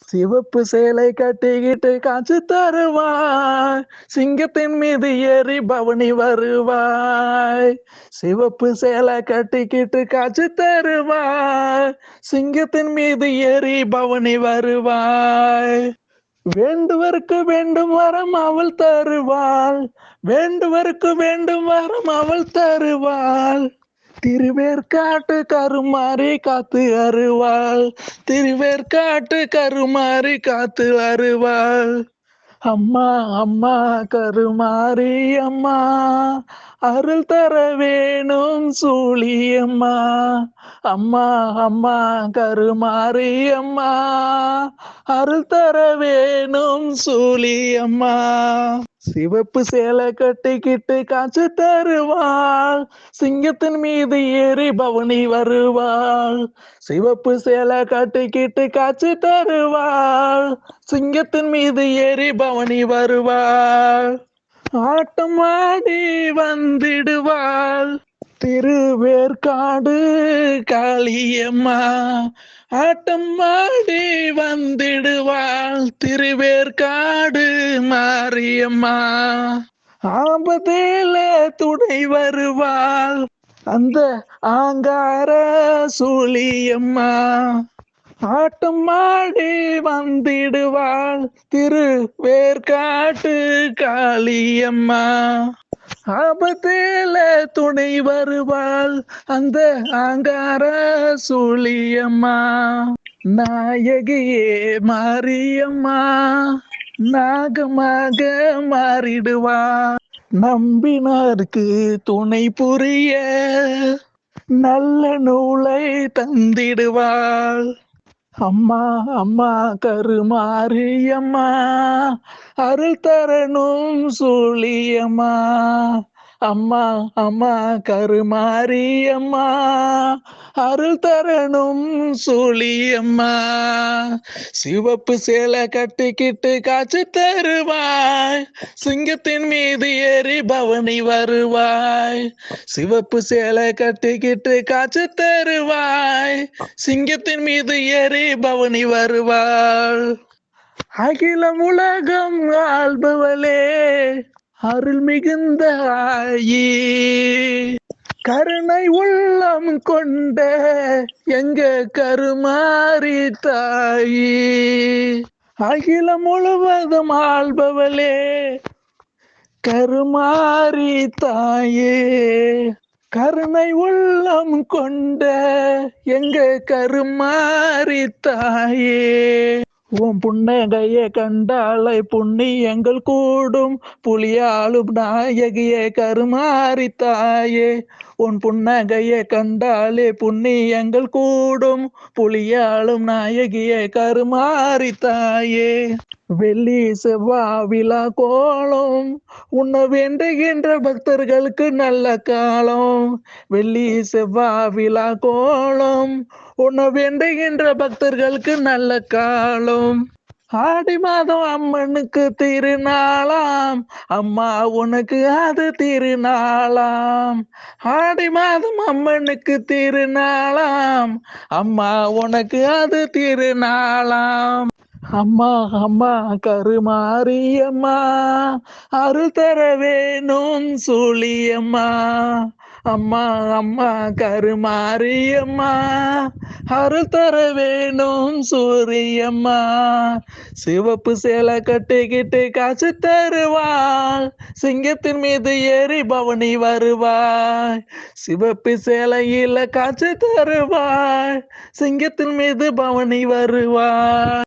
சிவப்பு சேலை கட்டிக்கிட்டு காட்சி தருவாய், சிங்கத்தின் மீது ஏறி பவனி வருவாய். சிவப்பு சேலை கட்டிக்கிட்டு காட்சி தருவாய், சிங்கத்தின் மீது ஏறி பவனி வருவாய். வேண்டுவருக்கு வேண்டும் வரம் அவள் தருவாள், வேண்டுவருக்கு வேண்டும் வரம் அவள் தருவாள். திருவேற்காட்டு கருமாறி காத்து அருவாள், திருவேற்காட்டு கருமாறி காத்து அருவாள். அம்மா அம்மா கருமாரி அம்மா, அருள் தர வேணும் சூழியம்மா. அம்மா அம்மா கருமாரி அம்மா, அருள் தர வேணும் சூழியம்மா. சிவப்பு சேலை கட்டிக்கிட்டு காட்சி தருவாள், சிங்கத்தின் மீது ஏறி பவனி வருவாள். சிவப்பு சேலை கட்டிக்கிட்டு காட்சி தருவாள், சிங்கத்தின் மீது ஏறி பவனி வருவாள். ஆட்டம் ஆடி வந்திடுவாள், திருவேற்காடு காளியம்மா. ஆட்டம் ஆடி வந்திடுவாள், திருவேற்காடு மாரியம்மா. ஆபத்தில துணை வருவாள், அந்த ஆங்கார சூழியம்மா. ஆட்டம் ஆடி வந்திடுவாள், திருவேற்காட்டு காளியம்மா. ஆபத்தில துணை வருவாள், அந்த ஆங்கார சூழியம்மா. நாயகியே மாரியம்மா, நாகமாக மாறிடுவா. நம்பினாருக்கு துணை புரிய நல்ல நூலை தந்திடுவாள். அம்மா அம்மா கருமாரியம்மா, அருள் தரணும் சூழியம்மா. அம்மா அம்மா கருமாரியம்மா, அருள் தரணும் சூழியம்மா. சிவப்பு சேலை கட்டிக்கிட்டு காட்சி தருவாய், சிங்கத்தின் மீது ஏறி பவனி வருவாய். சிவப்பு சேலை கட்டிக்கிட்டு காட்சி தருவாய், சிங்கத்தின் மீது ஏறி பவனி வருவாள். அகிலம் உலகம் ஆள்பவளே, அருள் மிகுந்த ஆயி. கருணை உள்ளம் கொண்ட எங்க கருமாரி தாயி. அகிலம் முழுவதும் ஆள்பவளே, கருமாரி தாயே. கருணை உள்ளம் கொண்ட எங்க கருமாரி தாயே. உன் புன்னகையை கண்டாலை புண்ணியங்கள் கூடும், புலியாளும் நாயகியே கருமாரி தாயே. உன் புன்னகையை கண்டாலே புண்ணியங்கள் கூடும், புலியாளும் நாயகியே கருமாரி தாயே. வெள்ளி செவ்வாவிழா கோலம், உன்னை வேண்டுகின்ற பக்தர்களுக்கு நல்ல காலம். வெள்ளி செவ்வாவிழா கோலம், உன்னை வேண்டுகின்ற பக்தர்களுக்கு நல்ல காலம். ஆடி மாதம் அம்மனுக்கு திருநாளாம், அம்மா உனக்கு அது திருநாளாம். ஆடி மாதம் அம்மனுக்கு திருநாளாம், அம்மா உனக்கு அது திருநாளாம். அம்மா அம்மா கருமாரியம்மா, அருள் தர வேணும் சூழியம்மா. அம்மா அம்மா கருமாரியம்மா, அருள் தர வேணும் சூரியம்மா. சிவப்பு சேலை கட்டிக்கிட்டு காட்சி தருவாள், சிங்கத்தின் மீது ஏறி பவனி வருவாய். சிவப்பு சேலையில காட்சி தருவாய், சிங்கத்தின் மீது பவனி வருவாய்.